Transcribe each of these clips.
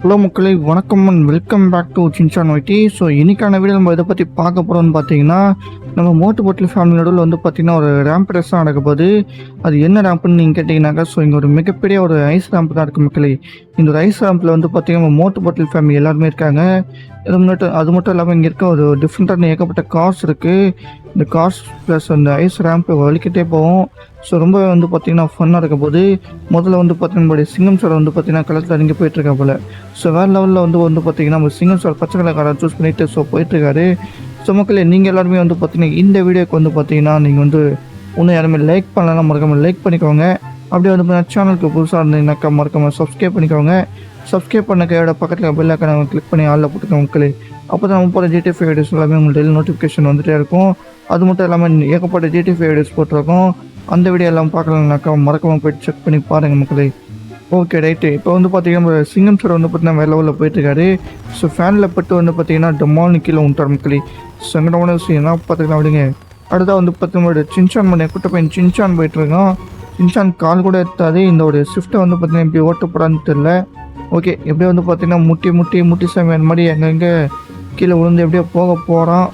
Hello மக்களே, வணக்கம் and welcome back to Shinchan YT. So இன்னைக்கான வீடியோ நம்ம இதை பற்றி பார்க்க போகிறோம்னு பார்த்தீங்கன்னா, நம்ம மோட்டு பட்லி ஃபேமிலி நடுவில் வந்து பார்த்தீங்கன்னா ஒரு ரேம்ப் ரேஸ் தான் நடக்க போகுது. அது என்ன ரேம்ப்னு நீங்கள் கேட்டிங்கனாக்கா, ஸோ இங்கே ஒரு மிகப்பெரிய ஒரு ஐஸ் ரேம்ப் தான் இருக்குது மக்களே. இந்த ஒரு ஐஸ் ரேம்பில் வந்து பார்த்தீங்கன்னா நம்ம மோட்டு பட்லி ஃபேமிலி எல்லாருமே இருக்காங்க. அது மட்டும் இல்லாமல் இங்கே இருக்க ஒரு டிஃப்ரெண்ட்டான ஏகப்பட்ட கார்ஸ் இருக்குது. இந்த கார்ஸ் ப்ளஸ் அந்த ஐஸ் ரேம்ப் வலிக்கிட்டே போகும். ஸோ ரொம்ப வந்து பார்த்தீங்கன்னா ஃபன்னாக இருக்க போது. முதல்ல வந்து பார்த்தீங்கன்னா நம்மளுடைய சிங்கம் சார் வந்து பார்த்தீங்கன்னா களத்தில் இறங்கி போயிட்டுருக்கா போல். ஸோ வேறு லெவலில் வந்து பார்த்தீங்கன்னா நம்ம சிங்கம் சார் பச்சை கலர் சூஸ் பண்ணிவிட்டு ஸோ போயிட்டுருக்காரு. ஸோ மக்களே, நீங்கள் எல்லாருமே வந்து பார்த்தீங்கன்னா இந்த வீடியோக்கு வந்து பார்த்தீங்கன்னா நீங்கள் வந்து இன்னும் யாருமே லைக் பண்ணலாம், மறக்காமல் லைக் பண்ணிக்கோங்க. அப்படியே வந்து சேனலுக்கு புதுசாக இருந்தீங்கன்னாக்கா மறக்காமல் சப்ஸ்கிரைப் பண்ணிக்கோங்க. சப்ஸ்கிரைப் பண்ண கையோட பக்கத்தில் பெல் ஐக்கானை கிளிக் பண்ணி ஆளில் போட்டுக்கோங்க மக்களே. அப்போ தான் நம்ம போகிற ஜிடிஎஃப் வீடியோஸ் எல்லாமே உங்களுக்கு டெய்லி நோட்டிஃபிகேஷன் வந்துகிட்டே இருக்கும். அது மட்டும் இல்லாமல் ஏகப்பட்ட ஜிடிஎஃப் வீடியோஸ் போட்டிருக்கோம். அந்த வீடியோ எல்லாம் பார்க்கலனாக்கா மறக்காமல் போய்ட்டு செக் பண்ணி பாருங்கள் மக்களே. Okay right. இப்போ வந்து பார்த்தீங்கன்னா நம்ம சிங்கம் சார் வந்து பார்த்தீங்கன்னா வேறு லெவலில் போயிட்டுருக்காரு. ஸோ ஃபேனில் பட்டு வந்து பார்த்தீங்கன்னா டமால்னு கீழே விட்டார் மக்களே. சங்கடமான விஷயம் என்ன பார்த்துக்கலாம் அப்படிங்க. அடுத்தா வந்து பார்த்தீங்கன்னா சின்சான் பண்ணி கூட்ட பையன் சின்சான் போயிட்டுருக்கான். சின்சான் கால் கூட எடுத்தாது. இந்த ஒரு ஷிஃப்ட்டை வந்து பார்த்தீங்கன்னா எப்படி ஓட்டப்படான்னு தெரில. ஓகே, எப்படியோ வந்து பார்த்தீங்கன்னா முட்டி சாமியார் மாதிரி எங்கெங்கே கீழே விழுந்து எப்படியோ போக போகிறான்.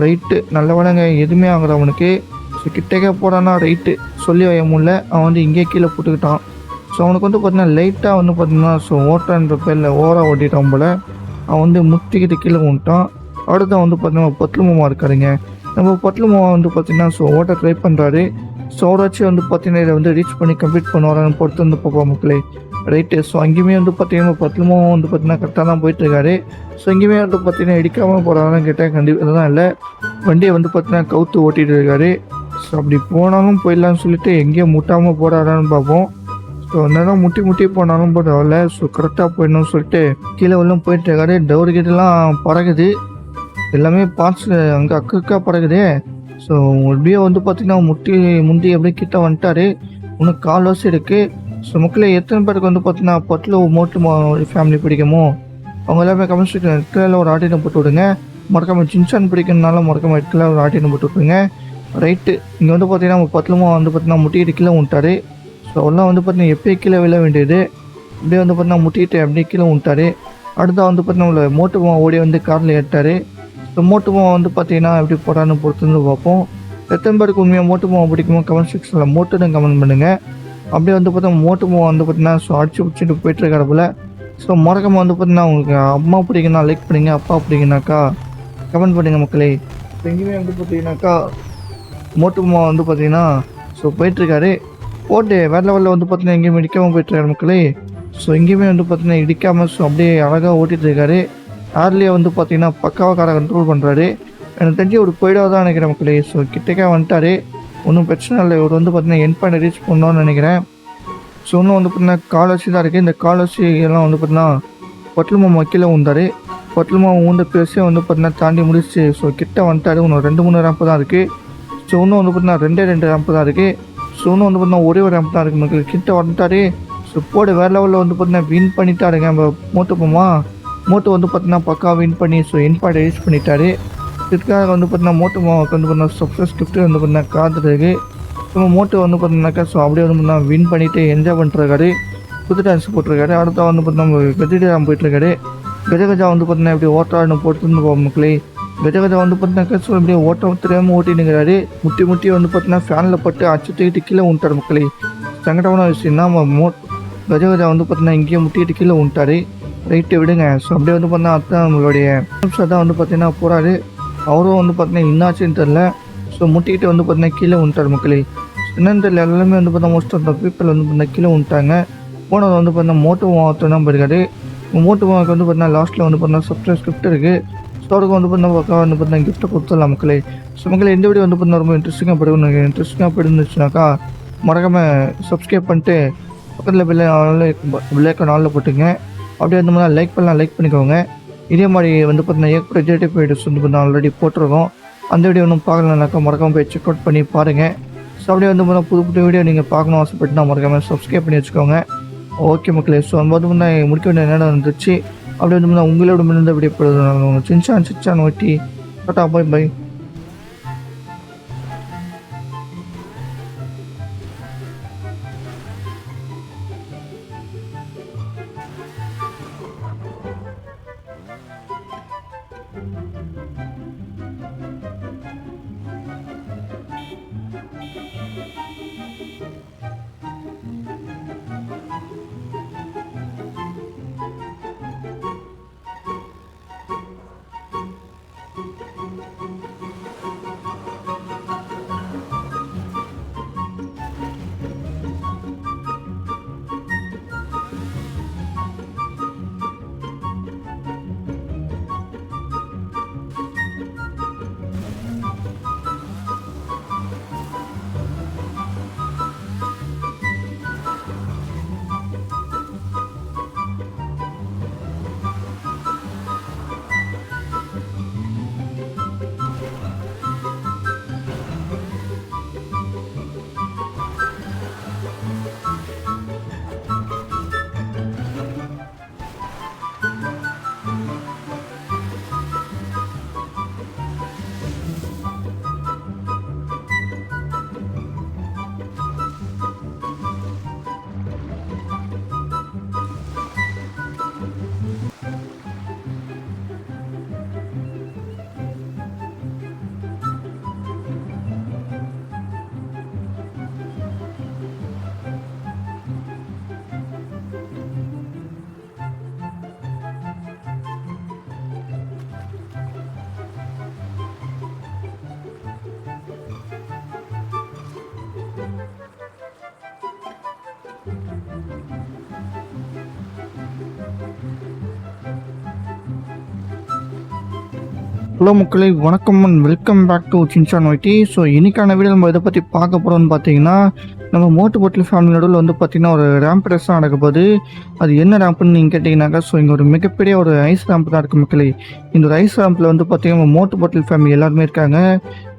ரைட்டு, நல்ல வேலைங்க, எதுவுமே ஆகுது அவனுக்கு. ஸோ கிட்டக்கே போகிறான்னா ரைட்டு, சொல்லி வைய முடியல. அவன் வந்து இங்கேயே கீழே போட்டுக்கிட்டான். ஸோ அவனுக்கு வந்து பார்த்தீங்கன்னா லைட்டாக வந்து பார்த்தீங்கன்னா ஸோ ஓட்டுறன்ற பேரில் ஓவராக ஓட்டிட்டான் போல். அவன் வந்து முட்டிக்கிட்டு கீழே விட்டான். அடுத்து வந்து பார்த்தீங்கன்னா பட்லு மாமா இருக்காருங்க. நம்ம பட்லு மாமா வந்து பார்த்தீங்கன்னா ஸோ ஓட்ட ட்ரை பண்ணுறாரு. ஸோ அவராச்சும் வந்து பார்த்தீங்கன்னா இதை வந்து ரீச் பண்ணி கம்ப்ளீட் பண்ணுவாரான்னு பொறுத்து வந்து பார்ப்போம் மக்களே. ரைட்டு. ஸோ அங்கேயுமே வந்து பார்த்தீங்கன்னா பட்லு மாமா வந்து பார்த்தீங்கன்னா கரெக்டாக தான் போயிட்டுருக்காரு. ஸோ இங்கேயுமே வந்து பார்த்தீங்கன்னா இடிக்காமல் போகிறாங்கன்னு கேட்டால் கண்டிப்பாக தான் இல்லை. வண்டியை வந்து பார்த்தீங்கன்னா கவுத்து ஓட்டிகிட்டு இருக்காரு. ஸோ அப்படி போனாலும் போயிடலான்னு சொல்லிட்டு எங்கேயும் முட்டாமல் போடாதான்னு பார்ப்போம். ஸோ என்னதான் முட்டி போனாலும் போடல. ஸோ கரெக்டாக போயிடணும்னு சொல்லிட்டு கீழே உள்ளும் போயிட்டுருக்காரு. டவுர் கிட்டலாம் பறகுது, எல்லாமே பார்ட்ஸில் அங்கே அக்கா பறகுதே. ஸோ எப்படியோ வந்து பார்த்தீங்கன்னா முந்தி அப்படியே கிட்ட வந்துட்டார். இன்னும் கால் வசதி இருக்குது. ஸோ மக்களே, எத்தனை பேருக்கு வந்து பார்த்தீங்கன்னா பட்டில் மோட்டு ஃபேமிலி பிடிக்குமோ அவங்க எல்லாமே கமெண்ட் செக்ஷன் ரெட்டில் ஒரு ஆட்டினம் போட்டு விடுங்க. மறக்காமல் சின்சான் பிடிக்கணுனால மறக்காமல் ரெட்டில் ஒரு ஆட்டினம் போட்டு விட்ருங்க. ரைட்டு. இங்கே வந்து பார்த்தீங்கன்னா நம்ம பட்டிலமா வந்து பார்த்தீங்கன்னா முட்டிக்கிட்டு கீழே விட்டார். ஸோ எல்லாம் வந்து பார்த்தீங்கன்னா எப்பயே கீழே விழ வேண்டியது. அப்படியே வந்து பார்த்தீங்கன்னா முட்டிக்கிட்டு அப்படியே கீழே விட்டார். அடுத்தா வந்து பார்த்தீங்கன்னா நம்மளை மோட்டுமா ஓடி வந்து காரில் ஏற்றார். ஸோ மோட்டுமா வந்து பார்த்தீங்கன்னா எப்படி போகிறான்னு பொறுத்து வந்து பார்ப்போம். எத்தனை பேருக்கு உண்மையாக மோட்டுமா பிடிக்குமோ கமெண்ட் செக்ஷனில் மோட்டுன்னு கமெண்ட் பண்ணுங்கள். அப்படியே வந்து பார்த்தா மோட்டுமா வந்து பார்த்தீங்கன்னா ஸோ அடிச்சு பிடிச்சிட்டு போயிட்டுருக்காரு போல். ஸோ மறக்காமல் வந்து பார்த்தீங்கன்னா உங்களுக்கு அம்மா பிடிக்குன்னா லைக் பண்ணுங்க, அப்பா பிடிக்குனாக்கா கமெண்ட் பண்ணுங்கள் மக்களே. எங்கேயுமே வந்து பார்த்தீங்கன்னாக்கா மோட்டுமா வந்து பார்த்தீங்கன்னா ஸோ போயிட்டுருக்காரு. போட்டு வேறு லெவலில் வந்து பார்த்தீங்கன்னா எங்கேயுமே இடிக்காமல் போயிட்டுருக்காரு மக்களே. ஸோ எங்கேயுமே வந்து பார்த்தீங்கன்னா இடிக்காமல் ஸோ அப்படியே அழகாக ஓட்டிகிட்டு இருக்காரு. ஏர்லேயே வந்து பார்த்தீங்கன்னா பக்காவாக காரை கண்ட்ரோல் பண்ணுறாரு. எனக்கு தெரிஞ்சு ஒரு போயிடாக தான் நினைக்கிறேன் மக்களே. ஸோ கிட்டக்கே வந்துட்டார். ஒன்றும் பிரச்சனை இல்லை. இவர் வந்து பார்த்தீங்கன்னா என் பாயிண்ட் ரீச் பண்ணோன்னு நினைக்கிறேன். ஸோ இன்னும் வந்து பார்த்தீங்கன்னா காலர்ஸி தான் இருக்குது. இந்த காலர்ஸி எல்லாம் வந்து பார்த்தீங்கன்னா பட்லு மாமா கீழே உண்டார். பட்லு மாமா ஊண்ட பேசி வந்து பார்த்தீங்கன்னா தாண்டி முடிச்சு ஸோ கிட்ட வந்துட்டார். இன்னும் 2-3 ரேம்ப்பு தான் இருக்குது. ஸோ இன்னும் வந்து பார்த்தீங்கன்னா 2 ரேம்ப்பு தான் இருக்குது. ஸோ இன்னும் வந்து பார்த்தீங்கன்னா ஒரே ஒரு ரேம்ப் தான் இருக்குது மக்கள். கிட்ட வந்துட்டார். ஸோ போடு வேறு லெவலில் வந்து பார்த்தீங்கன்னா வின் பண்ணிட்டாருங்க நம்ம மோட்டு வந்து பார்த்தீங்கன்னா பக்கா வின் பண்ணி ஸோ என் பாயிண்ட் ரீச் பண்ணிட்டாரு. இதுக்காக வந்து பார்த்தீங்கன்னா மோட்டு மாவுக்கு வந்து பார்த்தீங்கன்னா சக்ஸஸ் கிஃப்ட்டு வந்து பார்த்தீங்கன்னா காத்துருக்கு. ஸோ மோட்டு வந்து பார்த்தீங்கன்னாக்கா ஸோ அப்படியே வந்து பார்த்தீங்கன்னா வின் பண்ணிவிட்டு என்ஜாய் பண்ணிட்டுருக்காரு. புது டான்ஸ் போட்டிருக்காரு. அடுத்தா வந்து பார்த்தீங்கன்னா கஜிடாம் போயிட்டுருக்காரு. கஜகஜா வந்து பார்த்தீங்கன்னா எப்படி ஓட்டாடுன்னு போட்டு போவோம் மக்களே. கஜகஜா வந்து பார்த்தீங்கன்னாக்கா ஸோ இப்படியே ஓட்டம் தெரியாமல் ஓட்டினுங்கிறாரு. முட்டி வந்து பார்த்தீங்கன்னா ஃபேனில் பட்டு அச்சுட்டு கீழே விட்டார் மக்களே. சங்கடமான விஷயம் தான் கஜகஜா வந்து பார்த்தீங்கன்னா இங்கேயே முட்டிக்கிட்டு கீழே விட்டார். ரைட்டு விடுங்க. ஸோ அப்படியே வந்து பார்த்தீங்கன்னா அதான் நம்மளுடைய நிமிஷம் தான் வந்து பார்த்தீங்கன்னா போகிறாரு. அவரும் வந்து பார்த்தீங்கன்னா என்னாச்சுன்னு தெரில. ஸோ முட்டிக்கிட்டு வந்து பார்த்தீங்கன்னா கீழே விட்டார் மக்களே. என்னன்னு தெரியல, எல்லாமே வந்து பார்த்தா மோஸ்ட் ஆஃப் த பீப்பிள் வந்து பார்த்தீங்கன்னா கீழே விட்டாங்க. போனது வந்து பார்த்தீங்கன்னா மோட்டு மாவட்டம் தான் போயிருக்காரு. மோட்டு மாவுக்கு வந்து பார்த்தீங்கன்னா லாஸ்ட்டில் வந்து பார்த்தீங்கன்னா சப்ஸ்கிரைப் ஸ்கிரிப்ட் இருக்குது. ஸோ அவருக்கு வந்து பார்த்தீங்கன்னா பக்கம் வந்து பார்த்தீங்கன்னா கிஃப்ட்டை கொடுத்துடலாம் மக்களே. ஸோ மக்களே, இந்த வீடியோ வந்து பார்த்தீங்கன்னா ரொம்ப இன்ட்ரெஸ்டிங்காக போயிருந்துச்சுனாக்கா மறக்காமல் சப்ஸ்கிரைப் பண்ணிட்டு பக்கத்தில் பிள்ளைக்க நாளில் போட்டுங்க. அப்படியே வந்து பார்த்தீங்கன்னா லைக் பண்ணிக்கோங்க. இதே மாதிரி வந்து பார்த்தீங்கன்னா ஏற்பட்ட ஜிடிஎஃப் வீடியோஸ் வந்து பார்த்தீங்கன்னா ஆல்ரெடி போட்டிருக்கோம். அந்த வீடியோ ஒன்றும் பார்க்கலனாக்கா மறக்காமல் போய் செக் அவுட் பண்ணி பாருங்கள். ஸோ அப்படியே வந்து பார்த்தீங்கன்னா புது வீடியோ நீங்கள் பார்க்கணும் ஆசைப்பட்டுனா மறக்காமல் சப்ஸ்கிரைப் பண்ணி வச்சுக்கோங்க. ஓகே மக்களே. ஸோ அந்த வந்து பார்த்தீங்கன்னா முடிக்க வேண்டிய நேரம் வந்துச்சு. அப்படியே வந்து பார்த்தீங்கன்னா உங்களோட மிகுந்த வீடியோ சின்சான் ஒட்டி டாடா பை. ஹலோ மக்களே, வணக்கம் and welcome back to Shinchan YT. So இன்னைக்கான வீடியோ நம்ம இதை பற்றி பார்க்க போகிறோம்னு பார்த்தீங்கன்னா, நம்ம மோட்டு பட்லி ஃபேமிலி நடுவில் வந்து பார்த்தீங்கன்னா ஒரு ரேம்ப் ரேஸ் தான் நடக்க போகுது. அது என்ன ரேம்ப்னு நீங்கள் கேட்டிங்கனாக்கா, ஸோ இங்கே ஒரு மிகப்பெரிய ஒரு ஐஸ் ரேம்ப் தான் இருக்குது மக்களே. இந்த ஒரு ஐஸ் ரேம்பில் வந்து பார்த்தீங்கன்னா மோட்டு பட்லி ஃபேமிலி எல்லாருமே இருக்காங்க.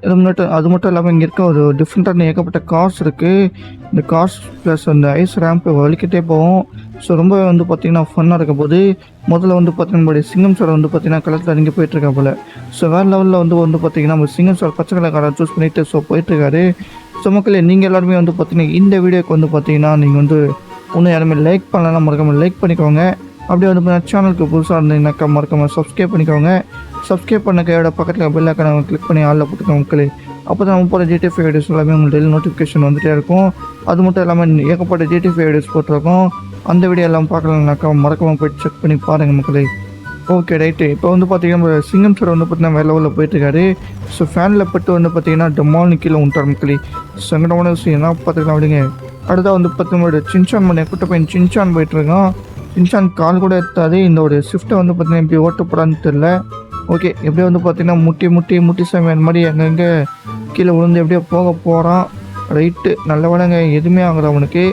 அது மட்டும் இல்லாமல் இங்கே இருக்க ஒரு டிஃப்ரெண்ட்டான ஏகப்பட்ட கார்ஸ் இருக்குது. இந்த கார்ஸ் ப்ளஸ் அந்த ஐஸ் ரேம்ப் வலிக்கிட்டே போகும். ஸோ ரொம்ப வந்து பார்த்தீங்கன்னா ஃபன்னாக இருக்க போது. முதல்ல வந்து பார்த்தீங்கன்னா நம்மளுடைய சிங்கம் சார் வந்து பார்த்தீங்கன்னா களத்தில் இறங்கி போயிட்டுருக்கா போல். ஸோ வேறு லெவலில் வந்து பார்த்தீங்கன்னா நம்ம சிங்கம் சார் பச்சை கலர் காரை சூஸ் பண்ணிவிட்டு ஸோ போயிட்டுருக்காரு. ஸோ மக்களே, நீங்கள் எல்லாருமே வந்து பார்த்தீங்கன்னா இந்த வீடியோக்கு வந்து பார்த்தீங்கன்னா நீங்கள் வந்து இன்னும் யாருமே லைக் பண்ணலாம், மறக்காமல் லைக் பண்ணிக்கோங்க. அப்படியே வந்து பார்த்தீங்கன்னா சேனலுக்கு புதுசாக இருந்தீங்கன்னாக்கா மறக்காமல் சப்ஸ்கிரைப் பண்ணிக்கோங்க. சப்ஸ்கிரைப் பண்ண கையோட பக்கத்தில் பெல் ஐக்கானை கிளிக் பண்ணி ஆளில் போட்டுக்கோங்க மக்களே. அப்போ தான் நம்ம போகிற ஜிடிஎஃப் வீடியோஸ் எல்லாமே உங்களுக்கு டெய்லி நோட்டிஃபிகேஷன் வந்துகிட்டே இருக்கும். அது மட்டும் இல்லாமல் ஏகப்பட்ட ஜிடிஎஃப் வீடியோஸ் போட்டிருக்கோம். அந்த வீடியோ எல்லாம் பார்க்கலனாக்கா மறக்காமல் போய்ட்டு செக் பண்ணி பாருங்கள் மக்களே. Okay right. இப்போ வந்து பார்த்தீங்கன்னா நம்ம சிங்கம் சார் வந்து பார்த்தீங்கன்னா வேறு லெவலில் போயிட்டுருக்காரு. ஸோ ஃபேனில் பட்டு வந்து பார்த்தீங்கன்னா டமால்னு கீழே விட்டார் மக்களே. சங்கடமான விஷயம் என்ன பார்த்துக்கலாம் அப்படிங்க. அடுத்தா வந்து பார்த்தீங்கன்னா சின்சான் பண்ணி கூட்ட பையன் சின்சான் போயிட்டுருக்கான். சின்சான் கால் கூட எடுத்தாது. இந்த ஒரு ஷிஃப்ட்டை வந்து பார்த்தீங்கன்னா எப்படி ஓட்ட போகிறான்னு தெரில. ஓகே, எப்படியோ வந்து பார்த்தீங்கன்னா முட்டி சாமி அந்த மாதிரி அங்கங்கே கீழே விழுந்து எப்படியோ போக போகிறான். ரைட்டு, நல்ல வேலைங்க, எதுவுமே ஆகுது அவனுக்கு.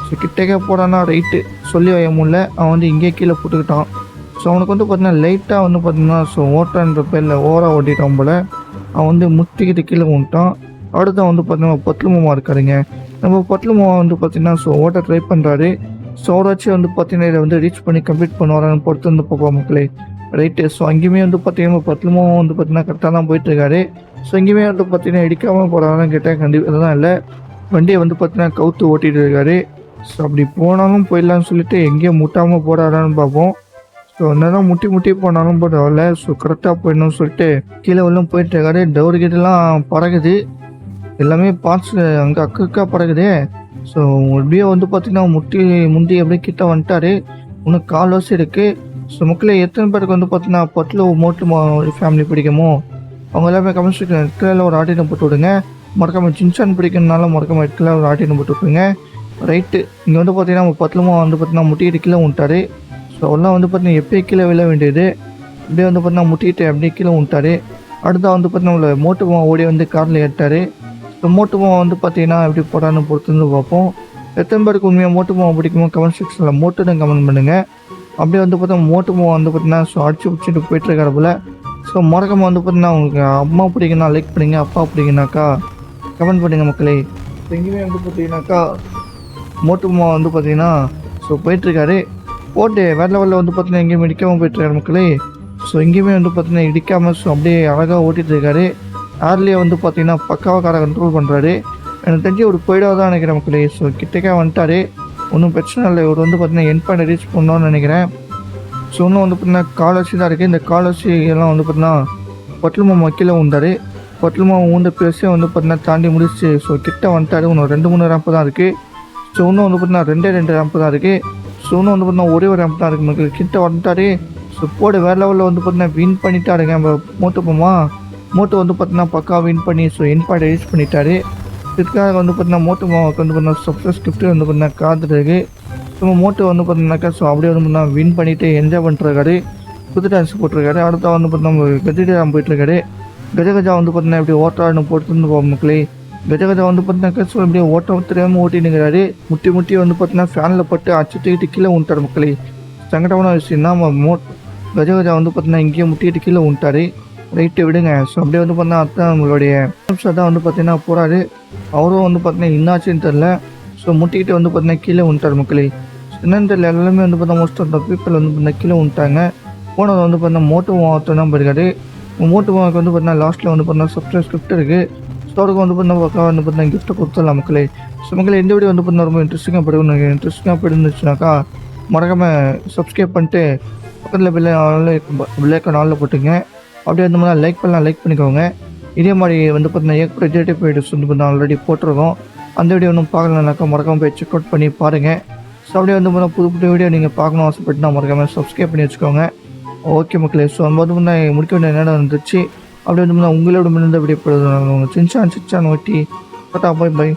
ஸோ கிட்டக்கே போகிறான்னா ரைட்டு சொல்லி வைய முடியல. அவன் வந்து இங்கே கீழே போட்டுக்கிட்டான். ஸோ அவனுக்கு வந்து பார்த்தீங்கன்னா லைட்டாக வந்து பார்த்தீங்கன்னா ஸோ ஓட்டான்ற பேரில் ஓவராக ஓட்டிட்டான் போல். அவன் வந்து முட்டிக்கிட்டு கீழே விட்டான். அடுத்த வந்து பார்த்தீங்கன்னா பட்லு மாமா இருக்காருங்க. நம்ம பட்லு மாமா வந்து பார்த்தீங்கன்னா ஸோ ஓட்ட ட்ரை பண்ணுறாரு. ஸோ அவராச்சும் வந்து பார்த்தீங்கன்னா இதை வந்து ரீச் பண்ணி கம்ப்ளீட் பண்ணுவாரான்னு பொறுத்து வந்து பார்ப்போம் மக்களே. ரைட்டு. ஸோ அங்கேயுமே வந்து பார்த்தீங்கன்னா பட்லு மாமா வந்து பார்த்தீங்கன்னா கரெக்டாக தான் போயிட்டுருக்காரு. ஸோ இங்கேயுமே வந்து பார்த்தீங்கன்னா இடிக்காமல் போகிறாங்கன்னு கேட்டால் கண்டிப்பாக தான் இல்லை. வண்டியை வந்து பார்த்தீங்கன்னா கவுத்து ஓட்டிகிட்டு இருக்காரு. ஸோ அப்படி போனாலும் போயிடலான்னு சொல்லிட்டு எங்கேயும் முட்டாமல் போகிறாரான்னு பார்ப்போம். ஸோ என்னதான் முட்டி போனாலும் பரவாயில்ல. ஸோ கரெக்டாக போயிடணும்னு சொல்லிட்டு கீழே உள்ளும் போயிட்டுருக்காரு. டவர் கிட்டலாம் பறகுது, எல்லாமே பார்ட்ஸ் அங்கே அக்கா பறகுது. ஸோ எப்படியோ வந்து பார்த்தீங்கன்னா முந்தி அப்படியே கிட்ட வந்துட்டாரு. இன்னும் கால் வசதி இருக்குது. ஸோ மக்களே, எத்தனை பேருக்கு வந்து பார்த்தீங்கன்னா பட்லு மோட்டு ஃபேமிலி பிடிக்குமோ அவங்க எல்லாமே கமெண்ட் செக்ஷனில் ஒரு ஆட்டினம் போட்டு விடுங்க. மறக்காமல் சின்சான் பிடிக்கணுனாலும் மறக்காமல் இடத்துல ஒரு ஆட்டினம் போட்டு விட்டுருங்க. ரைட்டு. இங்கே வந்து பார்த்தீங்கன்னா பட்லுமா வந்து பார்த்தீங்கன்னா முட்டிக்கிட்டு கீழே விட்டாரு. ஸோ எல்லாம் வந்து பார்த்தீங்கன்னா எப்பயே கீழே விழ வேண்டியது. இப்படியே வந்து பார்த்தீங்கன்னா முட்டிக்கிட்டு அப்படியே கீழே விட்டாரு. அடுத்தா வந்து பார்த்தீங்கன்னா மோட்டுமா ஓடி வந்து காரில் ஏற்றாரு. ஸோ மோட்டுமா வந்து பார்த்தீங்கன்னா எப்படி போடான்னு பொறுத்து வந்து பார்ப்போம். எத்தனை பேருக்கு உண்மையாக மோட்டுமா பிடிக்குமோ கமெண்ட் செக்ஷனில் மோட்டுன்னு கமெண்ட் பண்ணுங்கள். அப்படியே வந்து பார்த்தா மோட்டுமா வந்து பார்த்தீங்கன்னா ஸோ அடிச்சு பிடிச்சிட்டு போயிட்டுருக்காரு போல். ஸோ மறக்காமல் வந்து பார்த்தீங்கன்னா உங்களுக்கு அம்மா பிடிக்குன்னா லைக் பண்ணுங்க, அப்பா பிடிக்குனாக்கா கமெண்ட் பண்ணுங்க மக்களே. ஸோ எங்கேயுமே வந்து பார்த்தீங்கன்னாக்கா மோட்டுமா வந்து பார்த்தீங்கன்னா ஸோ போயிட்டுருக்காரு. போட்டு வேறு லெவலில் வந்து பார்த்தீங்கன்னா எங்கேயுமே இடிக்காமல் போயிட்டுருக்காரு மக்களே. ஸோ எங்கேயுமே வந்து பார்த்தீங்கன்னா இடிக்காமல் ஸோ அப்படியே அழகாக ஓட்டிகிட்டு இருக்காரு. யார்லேயே வந்து பார்த்தீங்கன்னா பக்காவாக காரை கண்ட்ரோல் பண்ணுறாரு. எனக்கு தெரிஞ்சு ஒரு போயிடாக தான் நினைக்கிறேன் மக்களே. ஸோ கிட்டக்கே வந்துட்டார். ஒன்றும் பிரச்சனை இல்லை. இவர் வந்து பார்த்தீங்கன்னா என் பாயிண்ட் ரீச் பண்ணோன்னு நினைக்கிறேன். ஸோ இன்னும் வந்து பார்த்தீங்கன்னா காலர்ஸி தான் இருக்குது. இந்த காலர்ஸி எல்லாம் வந்து பார்த்தீங்கன்னா பட்லு மாமா கீழே உண்டார். பட்லு மாமா ஊந்த பேசியே வந்து பார்த்தீங்கன்னா தாண்டி முடிச்சு ஸோ கிட்ட வந்துட்டார். இன்னும் 2-3 ரேம்ப் தான் இருக்குது. ஸோ இன்னும் வந்து பார்த்தீங்கன்னா 2 ரேம்ப் தான் இருக்குது. ஸோ இன்னும் வந்து பார்த்தீங்கன்னா ஒரே ஒரு ரேம்ப் தான் இருக்குது மக்கள். கிட்ட வந்துட்டார். ஸோ போடு வேறு லெவலில் வந்து பார்த்தீங்கன்னா வின் பண்ணிட்டாருங்க நம்ம மோட்டு வந்து பார்த்தீங்கன்னா பக்கா வின் பண்ணி ஸோ என் பாயிண்ட் ரீச் பண்ணிட்டாரு. இதுக்காக வந்து பார்த்தீங்கன்னா மோட்டு மாவுக்கு வந்து பார்த்தீங்கன்னா சக்ஸஸ் கிஃப்ட்டு வந்து பார்த்தீங்கன்னா காத்துருக்கு. ஸோ மோட்டு வந்து பார்த்தீங்கன்னாக்கா ஸோ அப்படியே வந்து பார்த்தீங்கன்னா வின் பண்ணிவிட்டு என்ஜாய் பண்ணிட்டுருக்காரு. புது டான்ஸ் போட்டிருக்காரு. அடுத்த வந்து பார்த்தீங்கன்னா கஜிடாம் போயிட்டுருக்காரு. கஜகஜா வந்து பார்த்தீங்கன்னா இப்படி ஓட்டாடுன்னு போட்டு போகும் மக்களே. கஜகஜா வந்து பார்த்தீங்கன்னாக்கா ஸோ இப்படியே ஓட்ட தெரியாமல் ஓட்டினுங்கிறாரு. முட்டி வந்து பார்த்தீங்கன்னா ஃபேனில் பட்டு அச்சுட்டுக்கிட்டு கீழே விட்டார் மக்களே. சங்கடமான விஷயம்னா கஜகஜா வந்து பார்த்தீங்கன்னா இங்கேயே முட்டிக்கிட்டு கீழே விட்டார். ரைட்டு விடுங்க. ஸோ அப்படியே வந்து பார்த்தீங்கன்னா அதான் நம்மளுடைய தான் வந்து பார்த்தீங்கன்னா போகிறாரு. அவரும் வந்து பார்த்தீங்கன்னா என்னாச்சுன்னு தெரில. ஸோ முட்டிக்கிட்டு வந்து பார்த்தீங்கன்னா கீழே விட்டார் மக்களே. என்னன்னு தெரியல, எல்லாமே வந்து பார்த்தீங்கன்னா மோஸ்ட் ஆஃப் த பீப்பிள் வந்து பார்த்தீங்கன்னா கீழே விட்டாங்க. போனது வந்து பார்த்தீங்கன்னா மோட்டு மாவட்டம் தான் போயிருக்காரு. மோட்டு மாவுக்கு வந்து பார்த்தீங்கன்னா லாஸ்ட்டில் வந்து பார்த்தீங்கன்னா சப்ஸ்கிரைப் கிஃப்ட் இருக்குது. ஸ்டோருக்கு வந்து பார்த்தீங்கன்னா வந்து பார்த்தீங்கன்னா கிஃப்ட்டை கொடுத்துடலாம் மக்களே. ஸோ மக்களே, இந்த வீடியோ வந்து பார்த்தீங்கன்னா ரொம்ப இன்ட்ரெஸ்டிங்காக போயிருந்துச்சுனாக்கா மறக்காமல் சப்ஸ்கிரைப் பண்ணிட்டு பக்கத்தில் பில்லைக்கான ஆளில் போட்டுங்க. அப்படியே வந்து மாதிரி லைக் பண்ணிக்கோங்க. இதே மாதிரி வந்து பார்த்தீங்கன்னா ஏற்பட்ட ஜிடிஎஃப் வீடியோஸ் வந்து பார்த்தீங்கன்னா ஆல்ரெடி போட்டிருக்கோம். அந்த வீடியோ ஒன்றும் பார்க்கலனாக்கா மறக்காமல் போய் செக் அவுட் பண்ணி பாருங்கள். ஸோ அப்படியே வந்து பார்த்தீங்கன்னா புது வீடியோ நீங்கள் பார்க்கணும் ஆசைப்பட்டுனா மறக்காமல் சப்ஸ்கிரைப் பண்ணி வச்சுக்கோங்க. ஓகே மக்களே. ஸோ அந்த வந்து முடிக்க வேண்டிய நேரம் வந்துச்சு. அப்படியே வந்து உங்களோட முன்னிருந்த வீடியோ சின்சான் ஒய்டி. பை.